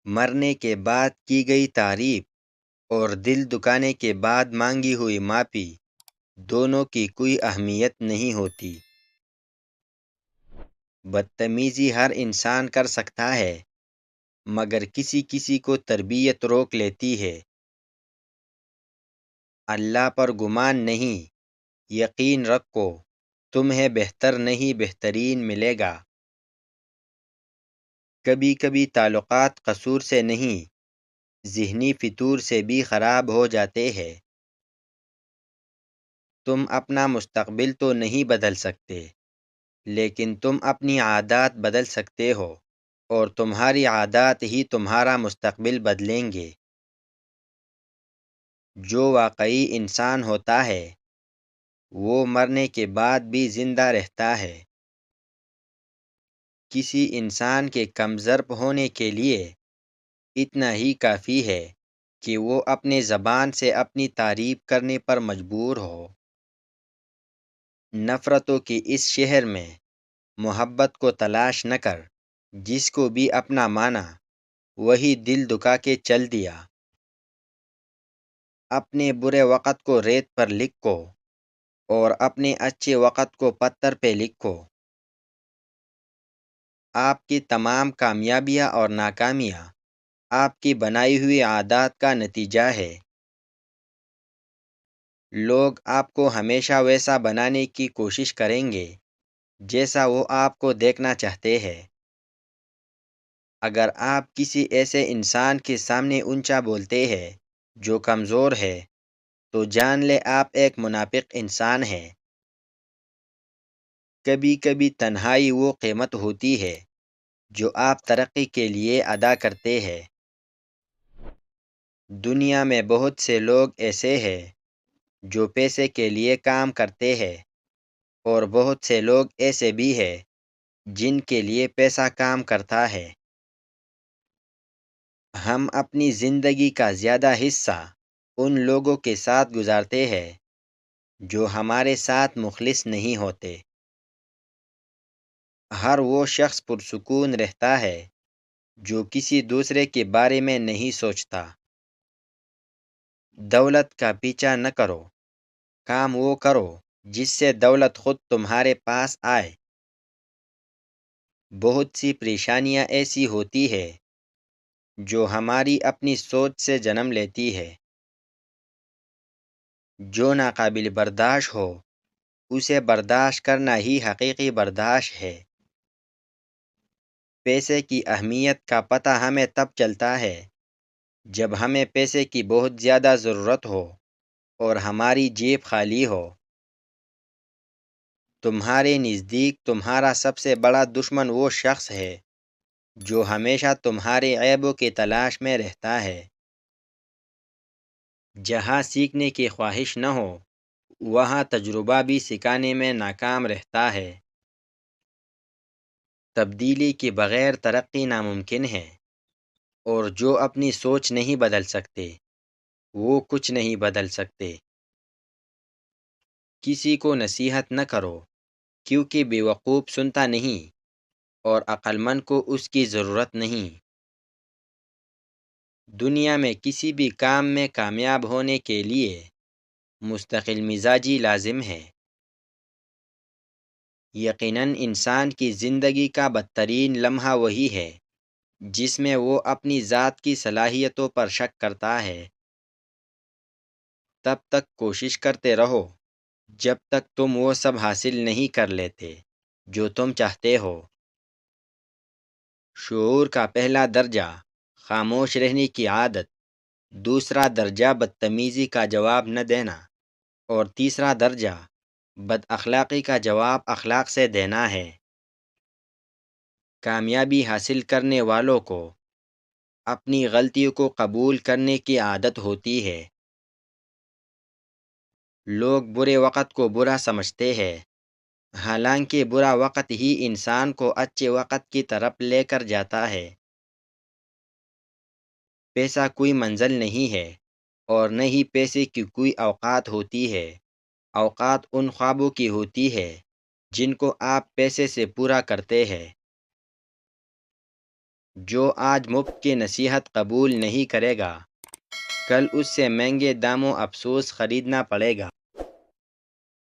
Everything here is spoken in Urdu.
مرنے کے بعد کی گئی تعریف اور دل دکانے کے بعد مانگی ہوئی معافی دونوں کی کوئی اہمیت نہیں ہوتی۔ بدتمیزی ہر انسان کر سکتا ہے، مگر کسی کسی کو تربیت روک لیتی ہے۔ اللہ پر گمان نہیں، یقین رکھو تمہیں بہتر نہیں بہترین ملے گا۔ کبھی کبھی تعلقات قصور سے نہیں، ذہنی فطور سے بھی خراب ہو جاتے ہیں۔ تم اپنا مستقبل تو نہیں بدل سکتے، لیکن تم اپنی عادات بدل سکتے ہو، اور تمہاری عادات ہی تمہارا مستقبل بدلیں گے۔ جو واقعی انسان ہوتا ہے وہ مرنے کے بعد بھی زندہ رہتا ہے۔ کسی انسان کے کمزرپ ہونے کے لیے اتنا ہی کافی ہے کہ وہ اپنے زبان سے اپنی تعریف کرنے پر مجبور ہو۔ نفرتوں کے اس شہر میں محبت کو تلاش نہ کر، جس کو بھی اپنا مانا وہی دل دکا کے چل دیا۔ اپنے برے وقت کو ریت پر لکھو اور اپنے اچھے وقت کو پتھر پہ لکھو۔ آپ کی تمام کامیابیاں اور ناکامیاں آپ کی بنائی ہوئی عادات کا نتیجہ ہے۔ لوگ آپ کو ہمیشہ ویسا بنانے کی کوشش کریں گے جیسا وہ آپ کو دیکھنا چاہتے ہیں۔ اگر آپ کسی ایسے انسان کے سامنے اونچا بولتے ہیں جو کمزور ہے، تو جان لے آپ ایک منافق انسان ہیں۔ کبھی کبھی تنہائی وہ قیمت ہوتی ہے جو آپ ترقی کے لیے ادا کرتے ہیں۔ دنیا میں بہت سے لوگ ایسے ہیں جو پیسے کے لیے کام کرتے ہیں، اور بہت سے لوگ ایسے بھی ہیں جن کے لیے پیسہ کام کرتا ہے۔ ہم اپنی زندگی کا زیادہ حصہ ان لوگوں کے ساتھ گزارتے ہیں جو ہمارے ساتھ مخلص نہیں ہوتے۔ ہر وہ شخص پرسکون رہتا ہے جو کسی دوسرے کے بارے میں نہیں سوچتا۔ دولت کا پیچھا نہ کرو، کام وہ کرو جس سے دولت خود تمہارے پاس آئے۔ بہت سی پریشانیاں ایسی ہوتی ہیں جو ہماری اپنی سوچ سے جنم لیتی ہے۔ جو ناقابل برداشت ہو اسے برداشت کرنا ہی حقیقی برداشت ہے۔ پیسے کی اہمیت کا پتہ ہمیں تب چلتا ہے جب ہمیں پیسے کی بہت زیادہ ضرورت ہو اور ہماری جیب خالی ہو۔ تمہارے نزدیک تمہارا سب سے بڑا دشمن وہ شخص ہے جو ہمیشہ تمہارے عیبوں کی تلاش میں رہتا ہے۔ جہاں سیکھنے کی خواہش نہ ہو، وہاں تجربہ بھی سکھانے میں ناکام رہتا ہے۔ تبدیلی کے بغیر ترقی ناممکن ہے، اور جو اپنی سوچ نہیں بدل سکتے وہ کچھ نہیں بدل سکتے۔ کسی کو نصیحت نہ کرو، کیونکہ بیوقوف سنتا نہیں اور عقل مند کو اس کی ضرورت نہیں۔ دنیا میں کسی بھی کام میں کامیاب ہونے کے لیے مستقل مزاجی لازم ہے۔ یقیناً انسان کی زندگی کا بدترین لمحہ وہی ہے جس میں وہ اپنی ذات کی صلاحیتوں پر شک کرتا ہے۔ تب تک کوشش کرتے رہو جب تک تم وہ سب حاصل نہیں کر لیتے جو تم چاہتے ہو۔ شعور کا پہلا درجہ خاموش رہنے کی عادت، دوسرا درجہ بدتمیزی کا جواب نہ دینا، اور تیسرا درجہ بد اخلاقی کا جواب اخلاق سے دینا ہے۔ کامیابی حاصل کرنے والوں کو اپنی غلطیوں کو قبول کرنے کی عادت ہوتی ہے۔ لوگ برے وقت کو برا سمجھتے ہیں، حالانکہ برا وقت ہی انسان کو اچھے وقت کی طرف لے کر جاتا ہے۔ پیسہ کوئی منزل نہیں ہے، اور نہ ہی پیسے کی کوئی اوقات ہوتی ہے۔ اوقات ان خوابوں کی ہوتی ہے جن کو آپ پیسے سے پورا کرتے ہیں۔ جو آج مفت کی نصیحت قبول نہیں کرے گا کل اس سے مہنگے داموں افسوس خریدنا پڑے گا۔